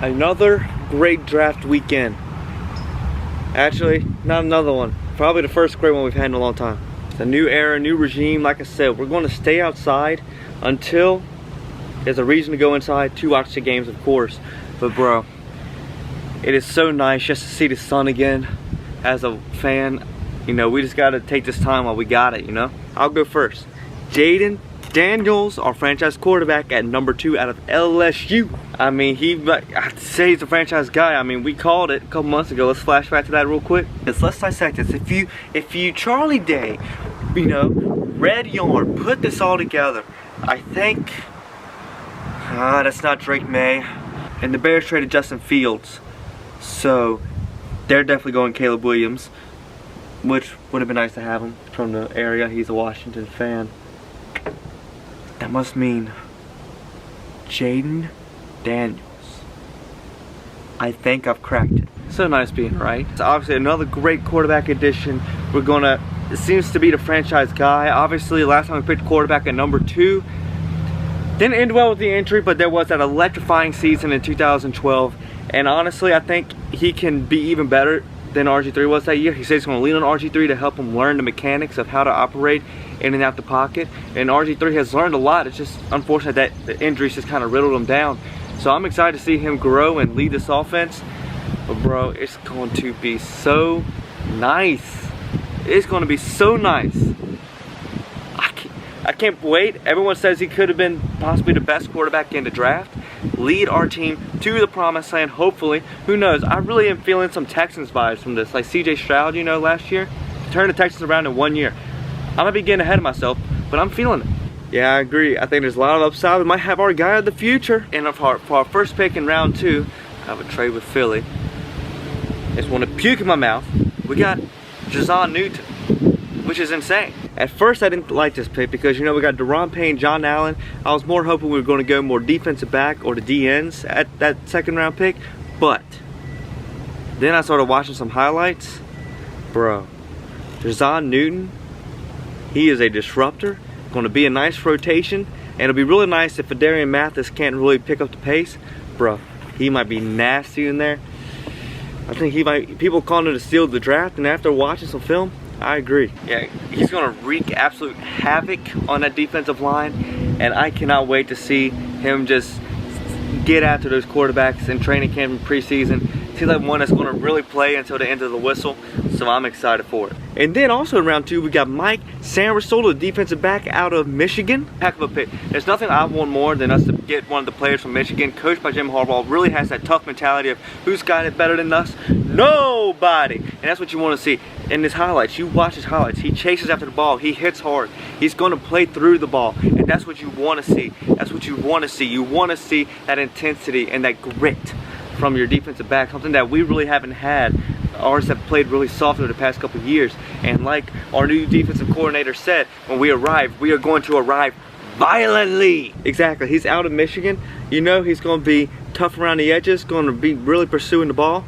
Another great draft weekend. Actually, not another one. Probably the first great one we've had in a long time. It's a new era, new regime. Like I said, we're going to stay outside until there's a reason to go inside to watch the games, of course. But bro, it is so nice just to see the sun again. As a fan, you know, we just got to take this time while we got it, you know. I'll go first. Jayden Daniels, our franchise quarterback at number 2 out of LSU. I mean, I'd say he's a franchise guy. I mean, we called it a couple months ago. Let's flash back to that real quick. Let's dissect this. If you Charlie Day, you know, Red Yarn, put this all together, I think, that's not Drake May. And the Bears traded Justin Fields. So, they're definitely going Caleb Williams, which would have been nice to have him from the area. He's a Washington fan. That must mean Jayden Daniels. I think I've cracked it. So nice being right. It's obviously another great quarterback addition. It seems to be the franchise guy. Obviously, last time we picked quarterback at number 2. Didn't end well with the injury, but there was that electrifying season in 2012. And honestly, I think he can be even better than RG3 was that year. He said he's going to lean on RG3 to help him learn the mechanics of how to operate in and out the pocket. And RG3 has learned a lot. It's just unfortunate that the injuries just kind of riddled him down. So I'm excited to see him grow and lead this offense. But bro, it's going to be so nice. It's going to be so nice. I can't wait. Everyone says he could have been possibly the best quarterback in the draft. Lead our team to the promised land, hopefully. Who knows? I really am feeling some Texans vibes from this. Like CJ Stroud, you know, last year. Turned the Texans around in 1 year. I might be getting ahead of myself, but I'm feeling it. Yeah, I agree. I think there's a lot of upside. We might have our guy of the future. And for our first pick in round 2, I have a trade with Philly. I just want to puke in my mouth. We got Jazon Newton, which is insane. At first, I didn't like this pick because, you know, we got Deron Payne, John Allen. I was more hoping we were going to go more defensive back or the DNs at that second round pick. But then I started watching some highlights. Bro, Jazon Newton, he is a disruptor. Going to be a nice rotation. And it'll be really nice if Adarian Mathis can't really pick up the pace. Bro, he might be nasty in there. I think he might, people calling him to steal the draft, and after watching some film, I agree. Yeah, he's gonna wreak absolute havoc on that defensive line, and I cannot wait to see him just get after those quarterbacks in training camp and preseason. He's like one that's gonna really play until the end of the whistle, so I'm excited for it. And then also in round 2, we got Mike Sanderson, the defensive back out of Michigan. Heck of a pick. There's nothing I want more than us to get one of the players from Michigan, coached by Jim Harbaugh, really has that tough mentality of who's got it better than us? Nobody. And that's what you want to see. In his highlights, you watch his highlights, he chases after the ball, he hits hard, he's going to play through the ball, and that's what you want to see. That's what you want to see. You want to see that intensity and that grit from your defensive back, something that we really haven't had. Ours have played really soft over the past couple of years, and like our new defensive coordinator said, when we arrive, we are going to arrive violently. Exactly. He's out of Michigan. You know he's going to be tough around the edges, going to be really pursuing the ball.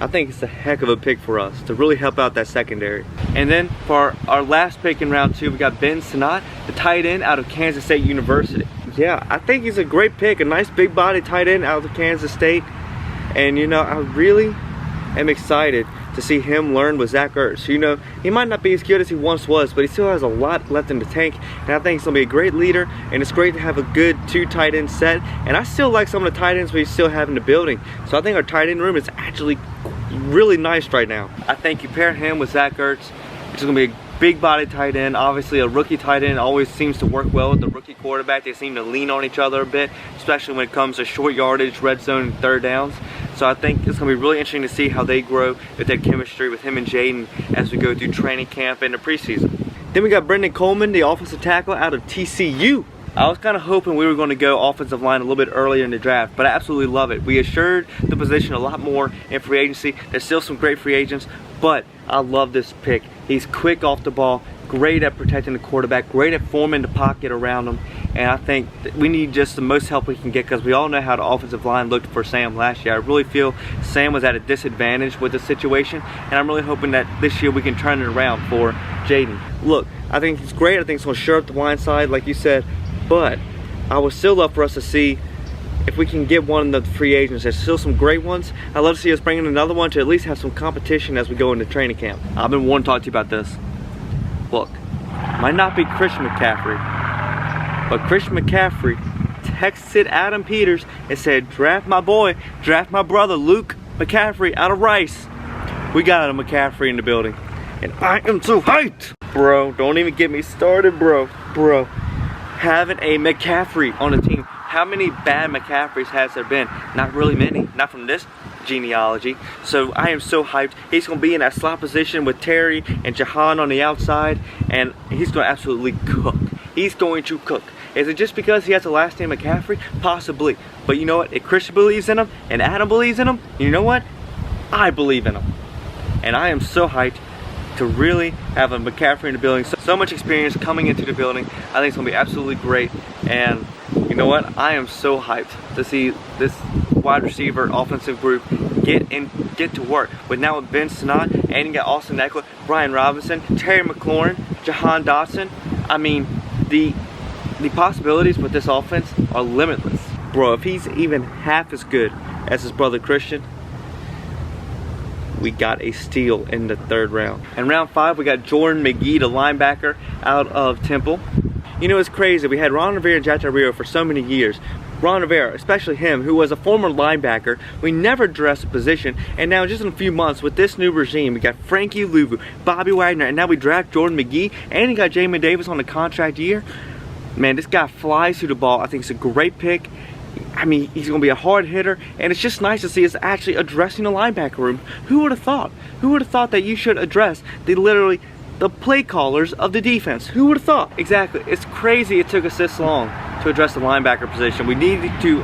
I think it's a heck of a pick for us to really help out that secondary. And then for our last pick in round 2, we got Ben Sinnott, the tight end out of Kansas State University. Yeah, I think he's a great pick, a nice big body tight end out of Kansas State. And you know, I really am excited to see him learn with Zach Ertz. You know, he might not be as good as he once was, but he still has a lot left in the tank, and I think he's going to be a great leader, and it's great to have a good 2 tight end set. And I still like some of the tight ends we still have in the building, so I think our tight end room is actually really nice right now. I think you pair him with Zach Ertz, it's going to be a big body tight end. Obviously a rookie tight end always seems to work well with the rookie quarterback. They seem to lean on each other a bit, especially when it comes to short yardage, red zone, and third downs. So I think it's going to be really interesting to see how they grow with that chemistry with him and Jayden as we go through training camp and the preseason. Then we got Brendan Coleman, the offensive tackle out of TCU. I was kind of hoping we were going to go offensive line a little bit earlier in the draft, but I absolutely love it. We assured the position a lot more in free agency. There's still some great free agents, but I love this pick. He's quick off the ball, great at protecting the quarterback, great at forming the pocket around him, and I think we need just the most help we can get because we all know how the offensive line looked for Sam last year. I really feel Sam was at a disadvantage with the situation, and I'm really hoping that this year we can turn it around for Jayden. Look, I think he's great. I think it's going to shore up the blind side, like you said, but I would still love for us to see if we can get one of the free agents. There's still some great ones. I'd love to see us bring in another one to at least have some competition as we go into training camp. I've been wanting to talk to you about this. Look, might not be Christian McCaffrey, but Christian McCaffrey texted Adam Peters and said, draft my boy, draft my brother Luke McCaffrey out of Rice. We got a McCaffrey in the building, and I am so hyped. Bro, don't even get me started, bro. Bro, having a McCaffrey on the team. How many bad McCaffreys has there been? Not really many, not from this genealogy. So I am so hyped. He's going to be in that slot position with Terry and Jahan on the outside, and he's going to absolutely cook. He's going to cook. Is it just because he has the last name McCaffrey? Possibly. But you know what? If Christian believes in him and Adam believes in him, you know what? I believe in him. And I am so hyped to really have a McCaffrey in the building. So much experience coming into the building. I think it's going to be absolutely great. And you know what? I am so hyped to see this wide receiver offensive group get to work. With Ben Sinnott, and you got Austin Eckler, Brian Robinson, Terry McLaurin, Jahan Dotson. I mean, the possibilities with this offense are limitless. Bro, if he's even half as good as his brother Christian, we got a steal in the 3rd round. In round 5, we got Jordan McGee, the linebacker out of Temple. You know, it's crazy. We had Ron Rivera and Jack Del Rio for so many years. Ron Rivera, especially him, who was a former linebacker, we never addressed the position. And now, just in a few months, with this new regime, we got Frankie Louvu, Bobby Wagner, and now we draft Jordan McGee, and you got Jamin Davis on the contract year. Man, this guy flies through the ball. I think it's a great pick. I mean, he's going to be a hard hitter, and it's just nice to see us actually addressing the linebacker room. Who would have thought? Who would have thought that you should address the play callers of the defense? Who would have thought? Exactly. It's crazy it took us this long to address the linebacker position. We needed to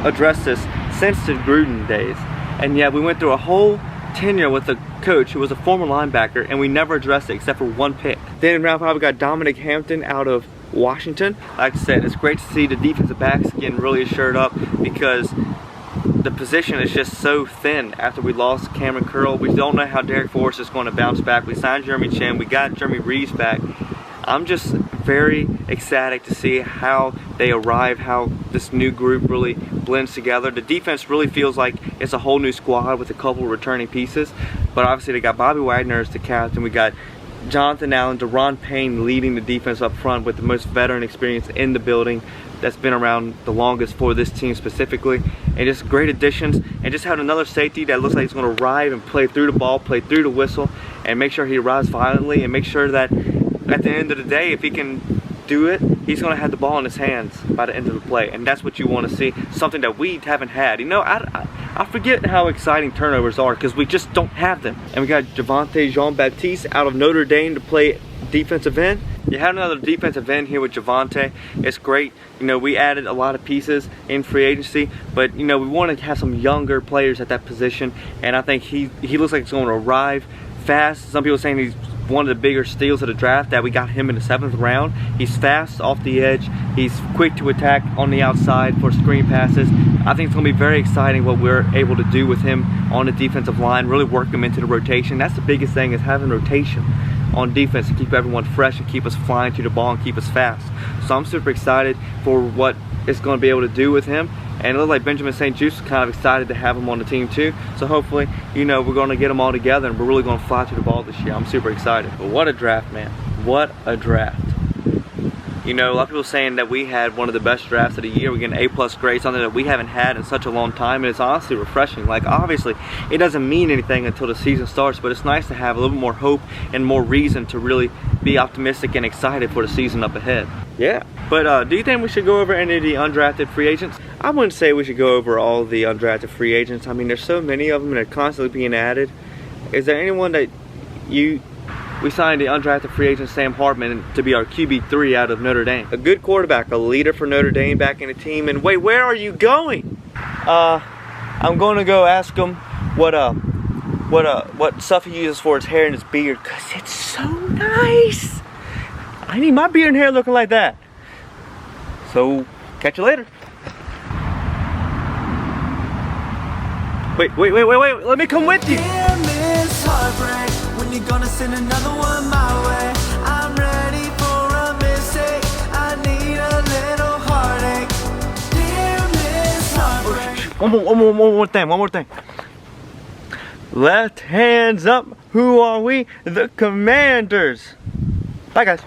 address this since the Gruden days, and yet we went through a whole tenure with a coach who was a former linebacker, and we never addressed it except for one pick. Then in round 5, we got Dominic Hampton out of Washington. Like I said, it's great to see the defensive backs getting really assured up, because the position is just so thin after we lost Cameron Curl. We don't know how Derek Forrest is going to bounce back. We signed Jeremy Chin. We got Jeremy Reeves back. I'm just very ecstatic to see how they arrive, how this new group really blends together. The defense really feels like it's a whole new squad with a couple returning pieces. But obviously they got Bobby Wagner as the captain. We got Jonathan Allen, Deron Payne leading the defense up front with the most veteran experience in the building that's been around the longest for this team specifically. And just great additions, and just having another safety that looks like he's going to arrive and play through the ball, play through the whistle, and make sure he arrives violently, and make sure that at the end of the day, if he can do it, he's going to have the ball in his hands by the end of the play. And that's what you want to see, something that we haven't had. You know, I forget how exciting turnovers are, because we just don't have them. And we got Javonte Jean-Baptiste out of Notre Dame to play defensive end. You have another defensive end here with Javonte. It's great. You know, we added a lot of pieces in free agency, but you know, we want to have some younger players at that position, and I think he looks like he's going to arrive fast. Some people are saying he's one of the bigger steals of the draft, that we got him in the 7th round. He's fast off the edge. He's quick to attack on the outside for screen passes. I think it's going to be very exciting what we're able to do with him on the defensive line, really work him into the rotation. That's the biggest thing, is having rotation on defense to keep everyone fresh and keep us flying to the ball and keep us fast. So I'm super excited for what it's going to be able to do with him. And it looks like Benjamin St. Juste is kind of excited to have him on the team too. So hopefully, you know, we're going to get them all together, and we're really going to fly to the ball this year. I'm super excited. But what a draft, man. What a draft. You know, a lot of people saying that we had one of the best drafts of the year. We get an A+ grade, something that we haven't had in such a long time, and it's honestly refreshing. Like, obviously, it doesn't mean anything until the season starts, but it's nice to have a little bit more hope and more reason to really be optimistic and excited for the season up ahead. Yeah. But do you think we should go over any of the undrafted free agents? I wouldn't say we should go over all the undrafted free agents. I mean, there's so many of them, and they're constantly being added. Is there anyone that we signed the undrafted free agent Sam Hartman to be our QB3 out of Notre Dame. A good quarterback, a leader for Notre Dame back in the team. And wait, where are you going? I'm going to go ask him what stuff he uses for his hair and his beard, because it's so nice. I need my beard and hair looking like that. So, catch you later. Wait, let me come with you. HEARTBREAK, when you're gonna send another one my way. I'm ready for a mistake. I need a little heartache. Dear Miss One more thing. Left hands up. Who are we? The Commanders. Bye, guys.